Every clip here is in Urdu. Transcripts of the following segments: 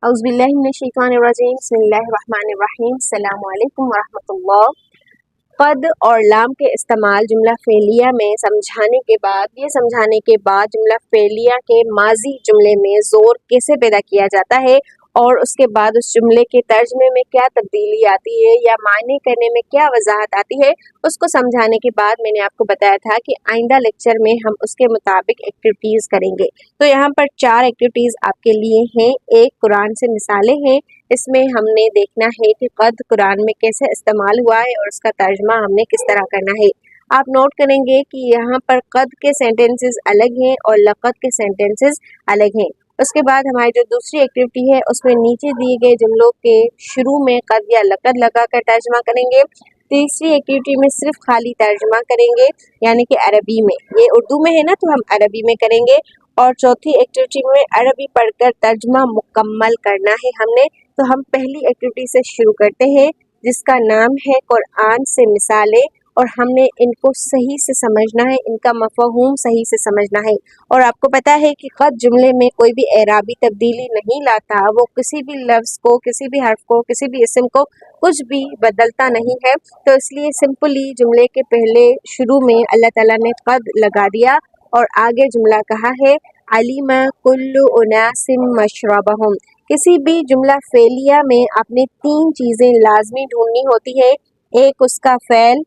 اعوذ باللہ من الشیطان الرجیم بسم اللہ الرحمن الرحیم السلام علیکم ورحمۃ اللہ۔ قد اور لام کے استعمال جملہ فعلیہ میں سمجھانے کے بعد جملہ فعلیہ کے ماضی جملے میں زور کیسے پیدا کیا جاتا ہے اور اس کے بعد اس جملے کے ترجمے میں کیا تبدیلی آتی ہے یا معنی کرنے میں کیا وضاحت آتی ہے، اس کو سمجھانے کے بعد میں نے آپ کو بتایا تھا کہ آئندہ لیکچر میں ہم اس کے مطابق ایکٹیویٹیز کریں گے۔ تو یہاں پر 4 ایکٹیویٹیز آپ کے لیے ہیں۔ ایک قرآن سے مثالیں ہیں، اس میں ہم نے دیکھنا ہے کہ قد قرآن میں کیسے استعمال ہوا ہے اور اس کا ترجمہ ہم نے کس طرح کرنا ہے۔ آپ نوٹ کریں گے کہ یہاں پر قد کے سینٹنسز الگ ہیں اور لقد کے سینٹنسز الگ ہیں۔ اس کے بعد ہماری جو دوسری ایکٹیویٹی ہے اس میں نیچے دیے گئے جملوں کے شروع میں قد یا لقد لگا کر ترجمہ کریں گے۔ تیسری ایکٹیویٹی میں صرف خالی ترجمہ کریں گے، یعنی کہ عربی میں، یہ اردو میں ہے نا تو ہم عربی میں کریں گے۔ اور چوتھی ایکٹیویٹی میں عربی پڑھ کر ترجمہ مکمل کرنا ہے ہم نے۔ تو ہم پہلی ایکٹیویٹی سے شروع کرتے ہیں جس کا نام ہے قرآن سے مثالیں، اور ہم نے ان کو صحیح سے سمجھنا ہے، ان کا مفہوم صحیح سے سمجھنا ہے۔ اور آپ کو پتہ ہے کہ قد جملے میں کوئی بھی اعرابی تبدیلی نہیں لاتا، وہ کسی بھی لفظ کو، کسی بھی حرف کو، کسی بھی اسم کو کچھ بھی بدلتا نہیں ہے۔ تو اس لیے سمپلی جملے کے پہلے شروع میں اللہ تعالیٰ نے قد لگا دیا اور آگے جملہ کہا ہے علم کل اناس مشربہم۔ کسی بھی جملہ فعلیہ میں آپ نے 3 چیزیں لازمی ڈھونڈنی ہوتی ہے، ایک اس کا فعل،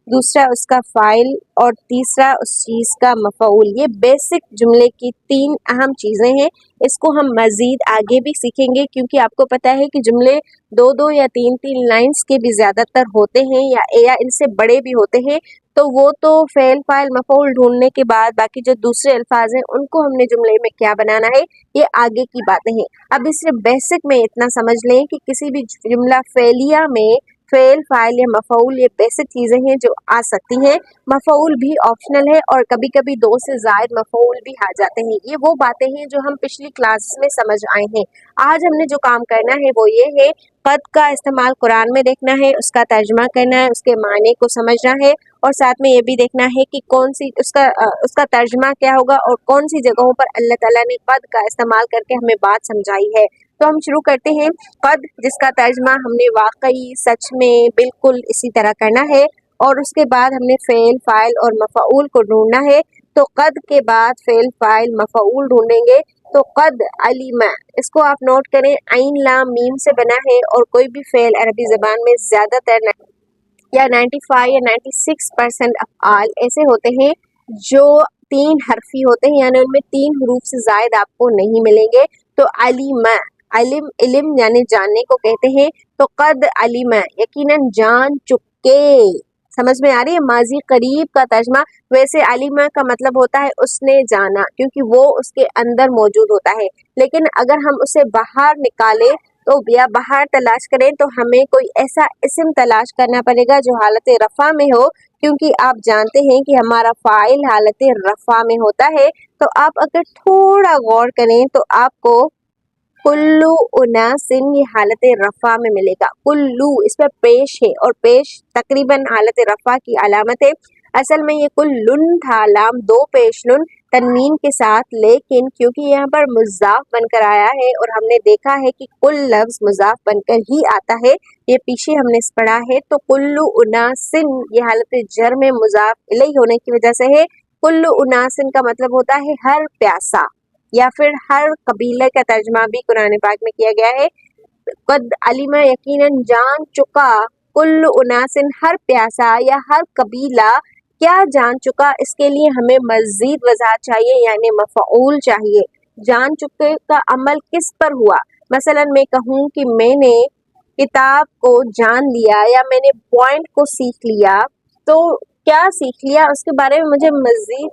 دوسرا اس کا فاعل اور تیسرا اس چیز کا مفعول۔ یہ بیسک جملے کی 3 اہم چیزیں ہیں۔ اس کو ہم مزید آگے بھی سیکھیں گے کیونکہ آپ کو پتہ ہے کہ جملے 2 یا 3 لائنز کے بھی زیادہ تر ہوتے ہیں یا ان سے بڑے بھی ہوتے ہیں۔ تو وہ تو فعل فاعل مفعول ڈھونڈنے کے بعد باقی جو دوسرے الفاظ ہیں ان کو ہم نے جملے میں کیا بنانا ہے، یہ آگے کی باتیں ہیں۔ اب اس سے بیسک میں اتنا سمجھ لیں کہ کسی بھی جملہ فعلیہ میں فعل فاعل یا مفعول یہ بیسک چیزیں ہیں جو آ سکتی ہیں۔ مفعول بھی آپشنل ہے اور کبھی کبھی 2 سے زائد مفعول بھی آ جاتے ہیں۔ یہ وہ باتیں ہیں جو ہم پچھلی کلاس میں سمجھ آئے ہیں۔ آج ہم نے جو کام کرنا ہے وہ یہ ہے، قد کا استعمال قرآن میں دیکھنا ہے، اس کا ترجمہ کرنا ہے، اس کے معنی کو سمجھنا ہے اور ساتھ میں یہ بھی دیکھنا ہے کہ کون سی اس کا ترجمہ کیا ہوگا اور کون سی جگہوں پر اللہ تعالیٰ نے قد کا استعمال کر کے ہمیں بات سمجھائی ہے۔ تو ہم شروع کرتے ہیں۔ قد جس کا ترجمہ ہم نے واقعی، سچ میں، بالکل اسی طرح کرنا ہے اور اس کے بعد ہم نے فعل فاعل اور مفعول کو ڈھونڈنا ہے۔ تو قد کے بعد فعل فاعل مفعول ڈھونڈیں گے۔ تو قد علم، اس کو آپ نوٹ کریں، عین لام میم سے بنا ہے اور کوئی بھی فعل عربی زبان میں زیادہ تر یا 95 یا 96% افعال ایسے ہوتے ہیں جو 3 حرفی ہوتے ہیں، یعنی ان میں 3 حروف سے زائد آپ کو نہیں ملیں گے۔ تو علم، علم یعنی جاننے کو کہتے ہیں۔ تو قد علم یقیناً جان چکے، سمجھ میں آ رہی ہے، ماضی قریب کا ترجمہ۔ ویسے علم کا مطلب ہوتا ہے اس نے جانا، کیونکہ وہ اس کے اندر موجود ہوتا ہے۔ لیکن اگر ہم اسے باہر نکالیں تو یا باہر تلاش کریں تو ہمیں کوئی ایسا اسم تلاش کرنا پڑے گا جو حالت رفع میں ہو، کیونکہ آپ جانتے ہیں کہ ہمارا فاعل حالت رفع میں ہوتا ہے۔ تو آپ اگر تھوڑا غور کریں تو آپ کو کلو اناسن یہ حالت رفع میں ملے گا۔ کلو اس پہ پیش ہے اور پیش تقریباً حالت رفع کی علامت ہے۔ اصل میں یہ کلن تھا، لام 2 پیش نون تنوین کے ساتھ، لیکن کیونکہ یہاں پر مضاف بن کر آیا ہے اور ہم نے دیکھا ہے کہ کل لفظ مضاف بن کر ہی آتا ہے، یہ پیچھے ہم نے پڑھا ہے، تو کلو اناسن یہ حالت جر میں مضاف الیہ ہونے کی وجہ سے ہے۔ کلو اناسن کا مطلب ہوتا ہے ہر پیاسا، یا پھر ہر قبیلے کا ترجمہ بھی قرآن پاک میں کیا گیا ہے۔ قد علم یقیناً جان چکا، کل اناسن ہر پیاسا یا ہر قبیلہ کیا جان چکا، اس کے لیے ہمیں مزید وضاحت چاہیے، یعنی مفعول چاہیے۔ جان چکے کا عمل کس پر ہوا؟ مثلا میں کہوں کہ میں نے کتاب کو جان لیا یا میں نے پوائنٹ کو سیکھ لیا، تو کیا سیکھ لیا اس کے بارے میں مجھے مزید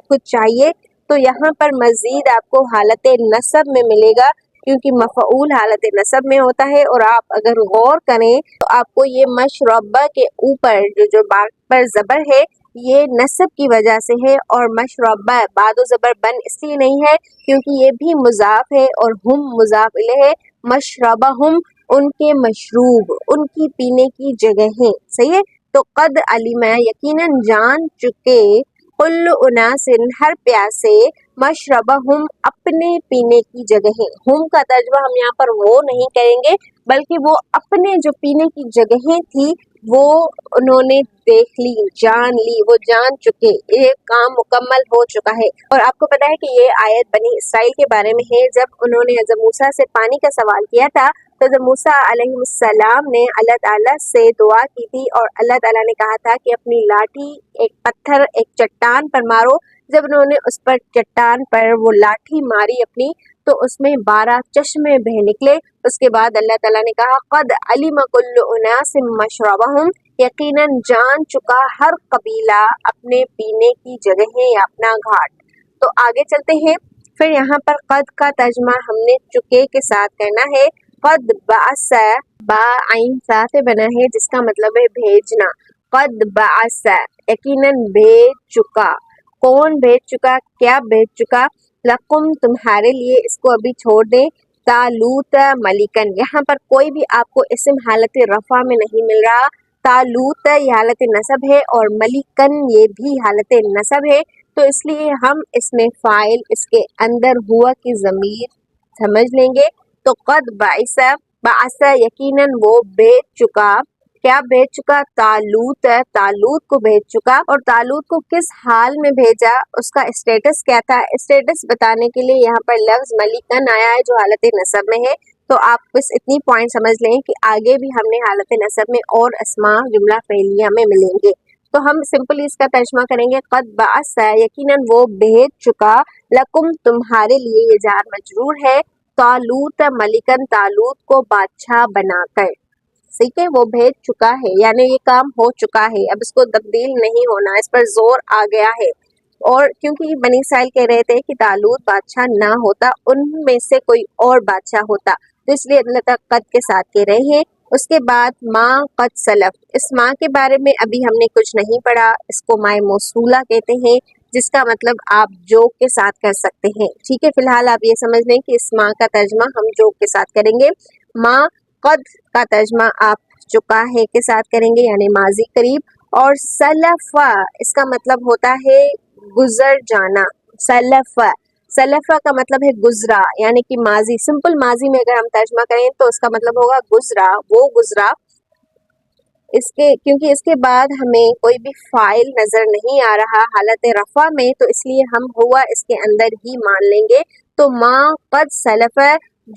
کچھ چاہیے، تو یہاں پر مزید آپ کو حالت نصب میں ملے گا، کیونکہ مفعول حالت نصب میں ہوتا ہے۔ اور آپ اگر غور کریں تو آپ کو یہ مشربہ کے اوپر جو بات پر زبر ہے یہ نصب کی وجہ سے ہے، اور مشربہ بعد و زبر بن اس لیے نہیں ہے کیونکہ یہ بھی مضاف ہے اور ہم مضاف الیہ ہے۔ مشربہم ان کے مشروب، ان کی پینے کی جگہیں، صحیح ہے۔ تو قد علم یقیناً جان چکے، کل اناسن ہر پیاسے، مشربہم اپنے پینے کی جگہیں. ہم کا ترجمہ ہم یہاں پر وہ نہیں کریں گے بلکہ وہ اپنے جو پینے کی جگہیں تھی وہ انہوں نے دیکھ لی، جان لی، وہ جان چکے، یہ کام مکمل ہو چکا ہے. اور آپ کو پتا ہے کہ یہ آیت بنی اسرائیل کے بارے میں ہے. جب انہوں نے حضرت موسیٰ سے پانی کا سوال کیا تھا تو حضرت موسیٰ علیہ السلام نے اللہ تعالیٰ سے دعا کی تھی اور اللہ تعالیٰ نے کہا تھا کہ اپنی لاٹھی ایک پتھر ایک چٹان پر مارو. جب انہوں نے اس پر چٹان پر وہ لاٹھی ماری اپنی تو اس میں 12 چشمے بہ نکلے. اس کے بعد اللہ تعالیٰ نے کہا قد علم کل اناس مشربہم، یقیناً جان چکا ہر قبیلہ اپنے پینے کی جگہیں یا اپنا گھاٹ. تو آگے چلتے ہیں. پھر یہاں پر قد کا ترجمہ ہم نے چکے کے ساتھ کرنا ہے. قد بعث با عین سا سے بنا ہے جس کا مطلب ہے بھیجنا. قد بعث یقیناً بھیج چکا. کون بھیج چکا؟ کیا بھیج چکا؟ لکم تمہارے لیے، اس کو ابھی چھوڑ دیں. طالوت ملکن، یہاں پر کوئی بھی آپ کو اسم حالت رفع میں نہیں مل رہا. طالوت یہ حالت نصب ہے اور ملکن یہ بھی حالت نصب ہے. تو اس لیے ہم اس میں فاعل اس کے اندر ہوا کی ضمیر سمجھ لیں گے. تو قد بعث، بعث یقیناً وہ بھیج چکا. کیا بھیج چکا؟ طالوت، طالوت کو بھیج چکا. اور طالوت کو کس حال میں بھیجا، اس کا اسٹیٹس کیا تھا، اسٹیٹس بتانے کے لیے یہاں پر لفظ ملکن آیا ہے جو حالت نصب میں ہے. تو آپ بس اتنی پوائنٹ سمجھ لیں کہ آگے بھی ہم نے حالت نصب میں اور اسماء جملہ فعلیہ میں ملیں گے. تو ہم سمپلی اس کا ترجمہ کریں گے قد بعث یقیناً وہ بھیج چکا، لکم تمہارے لیے یہ جار مجرور ہے، طالوت ملکن طالوت کو بادشاہ بنا کر. ٹھیک ہے، وہ بھیج چکا ہے یعنی یہ کام ہو چکا ہے، اب اس کو تبدیل نہیں ہونا، اس پر زور آ گیا ہے. اور کیونکہ بنی اسرائیل کہہ رہے تھے کہ طالوت بادشاہ نہ ہوتا، ان میں سے کوئی اور بادشاہ ہوتا، تو اس لیے اللہ تعالیٰ قد کے ساتھ کہہ رہے ہیں. اس کے بعد ما قد سلف، اس ماں کے بارے میں ابھی ہم نے کچھ نہیں پڑھا. اس کو ماء موصولہ کہتے ہیں جس کا مطلب آپ جو کے ساتھ کر سکتے ہیں. ٹھیک ہے، فی الحال آپ یہ سمجھ لیں کہ اس ماں کا ترجمہ ہم جو کے ساتھ کریں گے. ماں قد کا ترجمہ آپ چکا ہے کے ساتھ کریں گے یعنی ماضی قریب. اور سلف اس کا مطلب ہوتا ہے گزر جانا. سلف، سلف کا مطلب ہے گزرا یعنی کہ ماضی. سمپل ماضی میں اگر ہم ترجمہ کریں تو اس کا مطلب ہوگا گزرا، وہ گزرا. کیونکہ اس کے بعد ہمیں کوئی بھی فاعل نظر نہیں آ رہا حالت رفع میں، تو اس لیے ہم ہوا اس کے اندر ہی مان لیں گے. تو ما قد سلف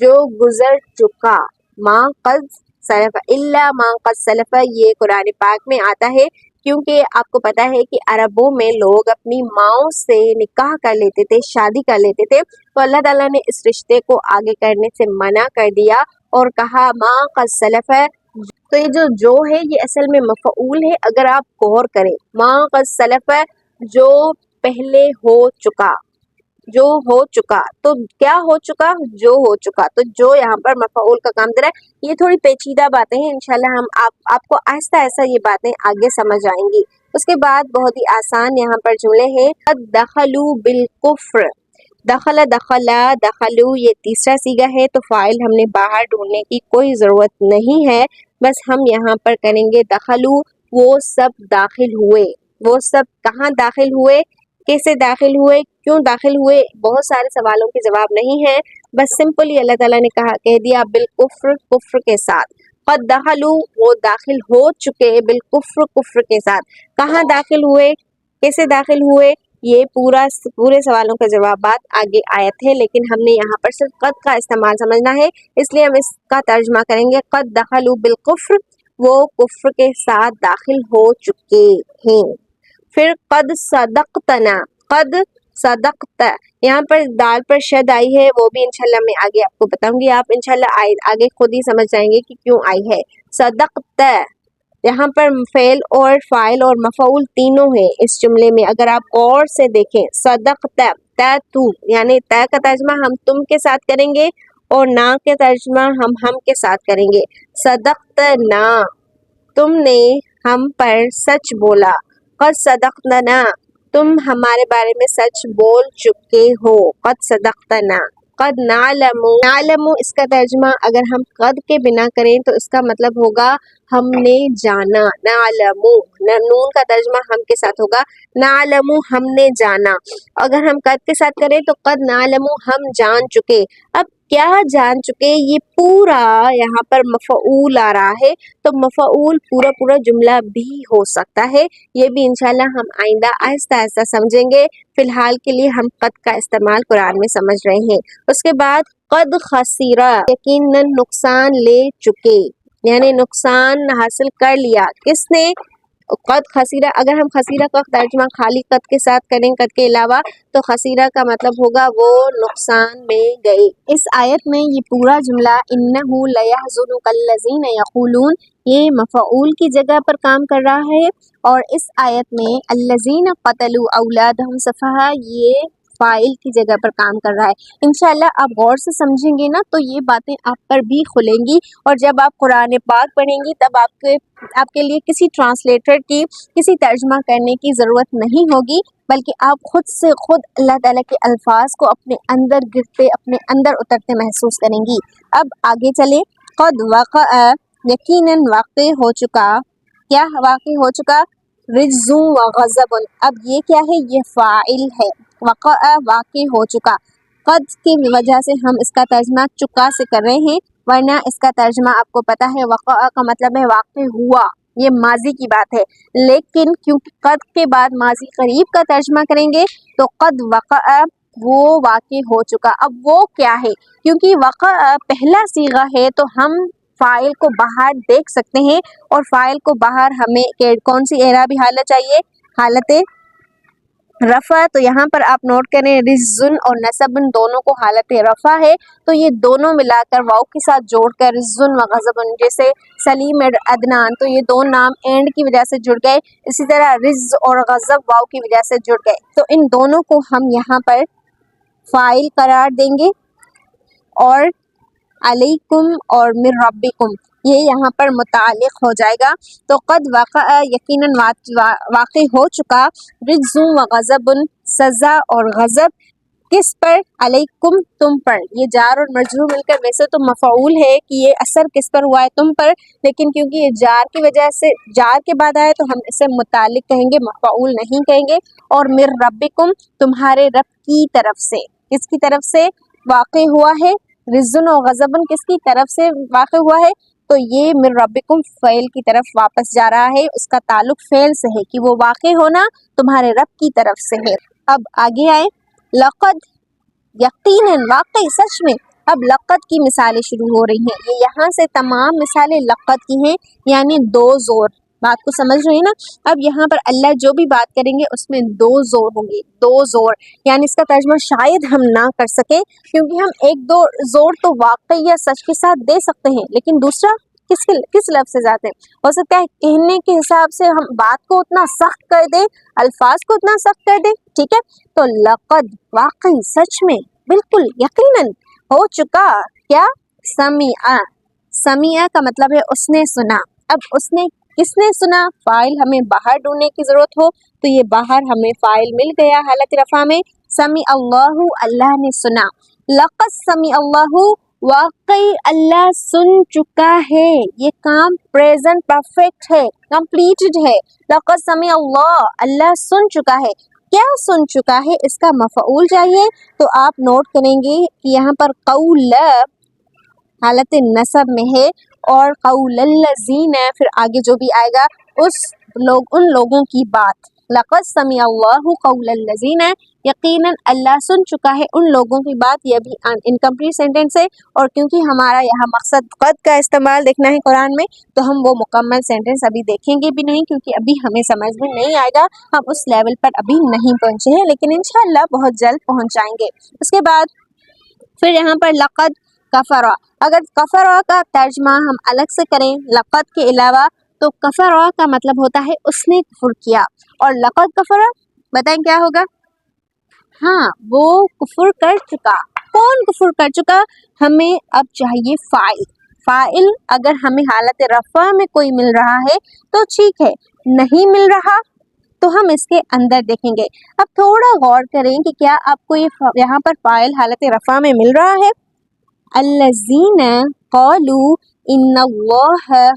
جو گزر چکا، ما قد سلف الا ما قد سلف یہ قرآن پاک میں آتا ہے. کیونکہ آپ کو پتا ہے کہ عربوں میں لوگ اپنی ماؤں سے نکاح کر لیتے تھے، شادی کر لیتے تھے، تو اللہ تعالیٰ نے اس رشتے کو آگے کرنے سے منع کر دیا اور کہا ما قد سلف. تو یہ جو ہے یہ اصل میں مفعول ہے اگر آپ غور کریں. ما قد سلف جو پہلے ہو چکا، جو ہو چکا. تو کیا ہو چکا؟ جو ہو چکا. تو جو یہاں پر مفعول کا کام دے رہا ہے. یہ تھوڑی پیچیدہ باتیں ہیں، انشاءاللہ ہم آپ کو آہستہ آہستہ یہ باتیں آگے سمجھ آئیں گی. اس کے بعد بہت ہی آسان یہاں پر جملے ہیں. قد دخلوا بالکفر، دخل دخلا دخلو یہ تیسرا صیغہ ہے تو فاعل ہم نے باہر ڈھونڈنے کی کوئی ضرورت نہیں ہے. بس ہم یہاں پر کریں گے دخلو، وہ سب داخل ہوئے. وہ سب کہاں داخل ہوئے، کیسے داخل ہوئے، کیوں داخل ہوئے، بہت سارے سوالوں کے جواب نہیں ہے. بس سمپلی اللہ تعالیٰ نے کہہ دیا بالکفر، کفر کے ساتھ. قد دخلوا وہ داخل ہو چکے، بالکفر کفر کے ساتھ. کہاں داخل ہوئے، کیسے داخل ہوئے، یہ پورے سوالوں کا جوابات آگے آیت ہے، لیکن ہم نے یہاں پر صرف قد کا استعمال سمجھنا ہے، اس لیے ہم اس کا ترجمہ کریں گے قد دخلوا بالکفر، وہ کفر کے ساتھ داخل ہو چکے ہیں. پھر قد صدقتنا، قد صدقت یہاں پر دال پر شد آئی ہے، وہ بھی انشاءاللہ میں آگے آپ کو بتاؤں گی. آپ انشاءاللہ آگے خود ہی سمجھ جائیں گے کہ کیوں آئی ہے. صدقت یہاں پر فعل اور فاعل اور مفعول تینوں ہیں اس جملے میں. اگر آپ غور سے دیکھیں صدقت تو یعنی تا کا ترجمہ ہم تم کے ساتھ کریں گے اور نا کے ترجمہ ہم کے ساتھ کریں گے. صدقت نا تم نے ہم پر سچ بولا. قد صدقتنا تم ہمارے بارے میں سچ بول چکے ہو. قد صدقتنا. قد نعلم، نعلم اس کا ترجمہ اگر ہم قد کے بنا کریں تو اس کا مطلب ہوگا ہم نے جانا، نعلمو، نون کا ترجمہ ہم کے ساتھ ہوگا نعلمو ہم نے جانا. اگر ہم قد کے ساتھ کریں تو قد نعلمو ہم جان چکے. اب کیا جان چکے، یہ پورا یہاں پر مفعول آ رہا ہے، تو مفعول پورا پورا جملہ بھی ہو سکتا ہے. یہ بھی انشاءاللہ ہم آئندہ آہستہ آہستہ سمجھیں گے. فی الحال کے لیے ہم قد کا استعمال قرآن میں سمجھ رہے ہیں. اس کے بعد قد خسیرہ، یقیناً نقصان لے چکے، یعنی نقصان حاصل کر لیا. کس نے؟ قد خسیرہ. اگر ہم خسیرہ کا ترجمہ خالی قد کے ساتھ کریں، قد کے علاوہ، تو خسیرہ کا مطلب ہوگا وہ نقصان میں گئے. اس آیت میں یہ پورا جملہ انہ لیحزنک الذین یقولون، یہ مفعول کی جگہ پر کام کر رہا ہے، اور اس آیت میں الذین قتلوا اولادہم سفہا یہ فاعل کی جگہ پر کام کر رہا ہے. انشاءاللہ آپ غور سے سمجھیں گے نا تو یہ باتیں آپ پر بھی کھلیں گی، اور جب آپ قرآن پاک پڑھیں گی تب آپ کے لیے کسی ٹرانسلیٹر کی، کسی ترجمہ کرنے کی ضرورت نہیں ہوگی، بلکہ آپ خود سے خود اللہ تعالیٰ کے الفاظ کو اپنے اندر گرتے، اپنے اندر اترتے محسوس کریں گی. اب آگے چلیں. قد وقع، یقیناً واقع ہو چکا. کیا واقع ہو چکا؟ رجز و غضب. اب یہ کیا ہے؟ یہ فاعل ہے. وقع واقع ہو چکا. قد کی وجہ سے ہم اس کا ترجمہ چکا سے کر رہے ہیں، ورنہ اس کا ترجمہ آپ کو پتہ ہے وقع کا مطلب ہے واقع ہوا، یہ ماضی کی بات ہے. لیکن کیونکہ قد کے بعد ماضی قریب کا ترجمہ کریں گے تو قد وقع وہ واقع ہو چکا. اب وہ کیا ہے؟ کیونکہ وقع پہلا صیغہ ہے تو ہم فاعل کو باہر دیکھ سکتے ہیں، اور فاعل کو باہر ہمیں کون سی اعرابی حالت چاہیے؟ حالت رفع. تو یہاں پر آپ نوٹ کریں رزن اور نصبن دونوں کو حالت رفع ہے، تو یہ دونوں ملا کر واؤ کے ساتھ جوڑ کر رزن و غضبن، جیسے سلیم عدنان، تو یہ دو نام اینڈ کی وجہ سے جڑ گئے. اسی طرح رز اور غضب واؤ کی وجہ سے جڑ گئے، تو ان دونوں کو ہم یہاں پر فاعل قرار دیں گے، اور علیکم اور من ربکم یہ یہاں پر متعلق ہو جائے گا. تو قد وقع یقیناً واقع ہو چکا، رجز و غضب سزا اور غضب، کس پر؟ علیکم تم پر. یہ جار اور مجرور مل کر ویسے تو مفعول ہے کہ یہ اثر کس پر ہوا ہے؟ تم پر، لیکن کیونکہ یہ جار کی وجہ سے جار کے بعد آئے تو ہم اسے متعلق کہیں گے، مفعول نہیں کہیں گے. اور من ربکم تمہارے رب کی طرف سے. کس کی طرف سے واقع ہوا ہے؟ رزن و غضبن کس کی طرف سے واقع ہوا ہے؟ تو یہ من ربکم فعل کی طرف واپس جا رہا ہے، اس کا تعلق فعل سے ہے کہ وہ واقع ہونا تمہارے رب کی طرف سے ہے. اب آگے آئے. لقد، یقیناً، واقعی، سچ میں. اب لقد کی مثالیں شروع ہو رہی ہیں. یہ یہاں سے تمام مثالیں لقد کی ہیں، یعنی دو زور. بات کو سمجھ رہے ہیں نا؟ اب یہاں پر اللہ جو بھی بات کریں گے اس میں دو زور ہوں گے. دو زور یعنی اس کا ترجمہ شاید ہم نہ کر سکیں، کیونکہ ہم ایک دو زور تو واقعی یا سچ کے ساتھ دے سکتے ہیں، لیکن دوسرا کس لفظ سے جاتے ہیں. ہو سکتا ہے کہنے کے حساب سے ہم بات کو اتنا سخت کر دیں، الفاظ کو اتنا سخت کر دیں، ٹھیک ہے. تو لقد، واقعی، سچ میں، بالکل، یقیناً ہو چکا. کیا؟ سمیع. سمیع کا مطلب ہے اس نے سنا. اب اس نے، کس نے سنا؟ فاعل ہمیں باہر ڈھونڈنے کی ضرورت ہو تو یہ باہر ہمیں فاعل مل گیا حالت رفع میں. سمیع اللہ، اللہ نے سنا. لقد سمیع اللہ، واقعی اللہ سن چکا ہے. یہ کام پریزنٹ پرفیکٹ ہے، کمپلیٹڈ ہے. لقد سمیع اللہ، اللہ سن چکا ہے. کیا سن چکا ہے؟ اس کا مفعول چاہیے، تو آپ نوٹ کریں گے کہ یہاں پر قول حالت نصب میں ہے، اور قول الذین پھر آگے جو بھی آئے گا ان لوگوں کی بات. لقد سمیع اللہ قول الذین، یقیناً اللہ سن چکا ہے ان لوگوں کی بات. یہ بھی انکمپلیٹ سینٹینس ہے، اور کیونکہ ہمارا یہاں مقصد قد کا استعمال دیکھنا ہے قرآن میں، تو ہم وہ مکمل سینٹینس ابھی دیکھیں گے بھی نہیں، کیونکہ ابھی ہمیں سمجھ میں نہیں آئے گا، ہم اس لیول پر ابھی نہیں پہنچے ہیں، لیکن انشاءاللہ بہت جلد پہنچ جائیں گے. اس کے بعد پھر یہاں پر لقد کفرا. اگر کفرا کا ترجمہ ہم الگ سے کریں لقد کے علاوہ، تو کفرا کا مطلب ہوتا ہے اس نے کفر کیا. اور لقد کفرا، بتائیں کیا ہوگا؟ ہاں، وہ کفر کر چکا. کون کفر کر چکا؟ ہمیں اب چاہیے فاعل. فاعل اگر ہمیں حالت رفع میں کوئی مل رہا ہے تو ٹھیک ہے، نہیں مل رہا تو ہم اس کے اندر دیکھیں گے. اب تھوڑا غور کریں کہ کیا آپ کو یہاں پر فاعل حالت رفع میں مل رہا ہے؟ الذین قالوا، ان اللہ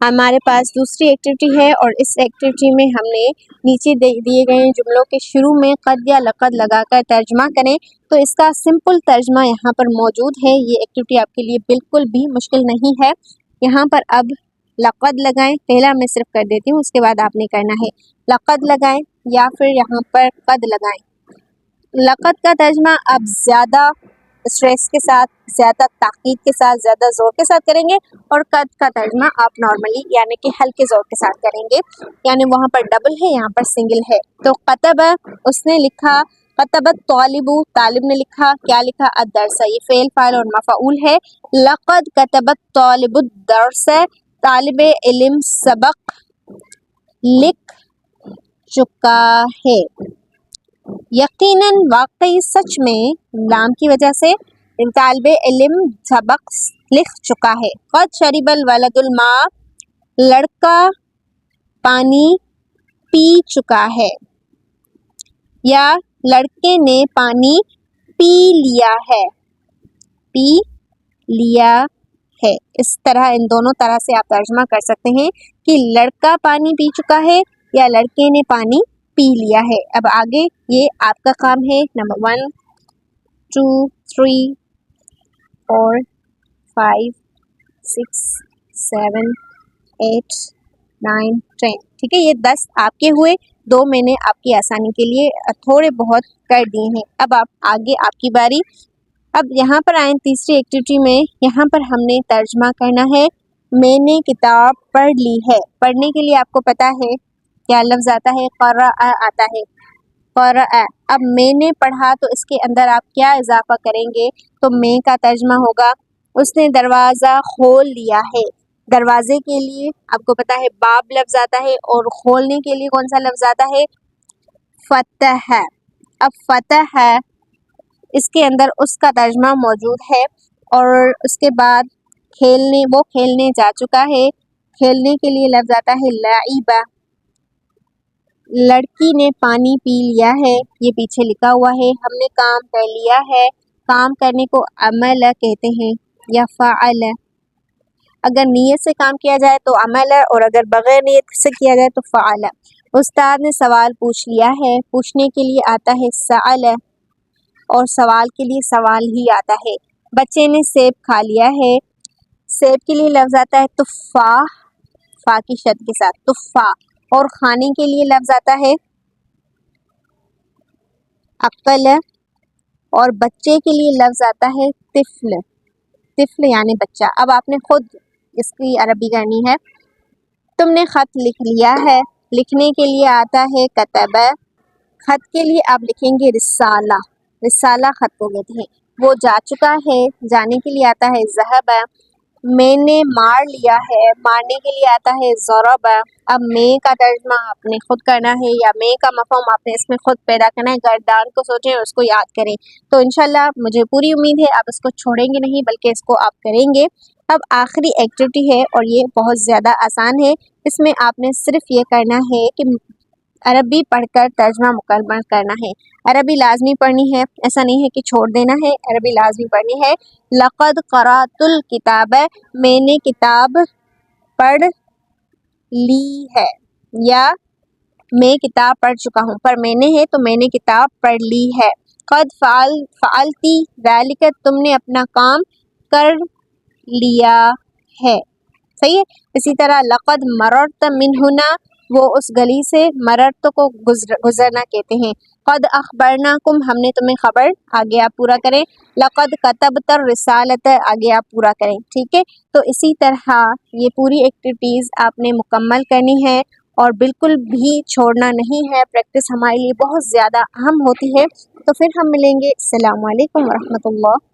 ہمارے پاس دوسری ایکٹیویٹی ہے اور اس ایکٹیویٹی میں ہم نے نیچے دیے گئے جملوں کے شروع میں قد یا لقد لگا کر ترجمہ کریں. تو اس کا سمپل ترجمہ یہاں پر موجود ہے. یہ ایکٹیویٹی آپ کے لیے بالکل بھی مشکل نہیں ہے. یہاں پر اب لقد لگائیں. پہلا میں صرف کر دیتی ہوں، اس کے بعد آپ نے کرنا ہے. لقد لگائیں یا پھر یہاں پر قد لگائیں. لقد کا ترجمہ آپ زیادہ اسٹریس کے ساتھ، زیادہ تاکید کے ساتھ، زیادہ زور کے ساتھ کریں گے، اور قد کا ترجمہ آپ نارملی یعنی کہ ہلکے زور کے ساتھ کریں گے. یعنی وہاں پر ڈبل ہے، یہاں پر سنگل ہے. تو کتب اس نے لکھا، کتبت طالب طالب نے لکھا. کیا لکھا؟ الدرس. یہ فعل فاعل اور مفعول ہے. لقد کتبت طالب الدرس. طالب علم سبق لکھ چکا ہے. یقیناً، واقعی، سچ میں، لام کی وجہ سے طالب علم سبق لکھ چکا ہے. قد شرب الولد الماء. لڑکا پانی پی چکا ہے، یا لڑکے نے پانی پی لیا ہے. پی لیا ہے. اس طرح ان دونوں طرح سے آپ ترجمہ کر سکتے ہیں کہ لڑکا پانی پی چکا ہے یا لڑکے نے پانی پی لیا ہے. اب آگے یہ آپ کا کام ہے. نمبر 1 2 3 4 5 6 7 8 9 10. ٹھیک ہے، یہ 10 آپ کے ہوئے. 2 میں نے آپ کی آسانی کے لیے تھوڑے بہت کر دیے ہیں. اب آگے آپ کی باری. اب یہاں پر آئیں تیسری ایکٹیویٹی میں. یہاں پر ہم نے ترجمہ کرنا ہے میں نے کتاب پڑھ لی ہے. پڑھنے کے لیے آپ کو پتہ ہے کیا لفظ آتا ہے؟ قرأ آتا ہے. قرأ. اب میں نے پڑھا تو اس کے اندر آپ کیا اضافہ کریں گے؟ تو میں کا ترجمہ ہوگا اس نے دروازہ کھول لیا ہے. دروازے کے لیے آپ کو پتہ ہے باب لفظ آتا ہے، اور کھولنے کے لیے کون سا لفظ آتا ہے؟ فتح. اب فتح ہے، اس کے اندر اس کا ترجمہ موجود ہے. اور اس کے بعد وہ کھیلنے جا چکا ہے. کھیلنے کے لیے لفظ آتا ہے لعب. لڑکی نے پانی پی لیا ہے، یہ پیچھے لکھا ہوا ہے. ہم نے کام کر لیا ہے. کام کرنے کو عمل کہتے ہیں یا فعل. اگر نیت سے کام کیا جائے تو عمل، اور اگر بغیر نیت سے کیا جائے تو فعل. استاد نے سوال پوچھ لیا ہے. پوچھنے کے لیے آتا ہے سأل، اور سوال کے لیے سوال ہی آتا ہے. بچے نے سیب کھا لیا ہے. سیب کے لیے لفظ آتا ہے تفاح، فا کی شد کے ساتھ تفاح. اور کھانے کے لیے لفظ آتا ہے عقل، اور بچے کے لیے لفظ آتا ہے طفل. طفل یعنی بچہ. اب آپ نے خود اس کی عربی کرنی ہے. تم نے خط لکھ لیا ہے. لکھنے کے لیے آتا ہے کتب. خط کے لیے آپ لکھیں گے رسالہ. رسالہ خط کو کہتے ہیں. وہ جا چکا ہے. جانے کے لیے آتا ہے ذهب. میں نے مار لیا ہے. مارنے کے لیے آتا ہے ضرب. اب میں کا ترجمہ آپ نے خود کرنا ہے، یا میں کا مفہوم آپ نے اس میں خود پیدا کرنا ہے. گردان کو سوچیں اور اس کو یاد کریں. تو انشاءاللہ مجھے پوری امید ہے آپ اس کو چھوڑیں گے نہیں، بلکہ اس کو آپ کریں گے. اب آخری ایکٹیویٹی ہے اور یہ بہت زیادہ آسان ہے. اس میں آپ نے صرف یہ کرنا ہے کہ عربی پڑھ کر ترجمہ مکمل کرنا ہے. عربی لازمی پڑھنی ہے، ایسا نہیں ہے کہ چھوڑ دینا ہے. عربی لازمی پڑھنی ہے. لقد قرأت الکتاب. میں نے کتاب پڑھ لی ہے، یا میں کتاب پڑھ چکا ہوں. پر میں نے ہے تو میں نے کتاب پڑھ لی ہے. قد فعلتی ذلك. تم نے اپنا کام کر لیا ہے. صحیح ہے. اسی طرح لقد مررت من هنا. وہ اس گلی سے، مررت کو گزرنا کہتے ہیں. قد اخبرناکم. ہم نے تمہیں خبر. آگے آپ پورا کریں. لقد کتبت الرسالۃ. آگے آپ پورا کریں. ٹھیک ہے. تو اسی طرح یہ پوری ایکٹیویٹیز آپ نے مکمل کرنی ہے، اور بالکل بھی چھوڑنا نہیں ہے. پریکٹس ہمارے لیے بہت زیادہ اہم ہوتی ہے. تو پھر ہم ملیں گے. السلام علیکم ورحمۃ اللہ.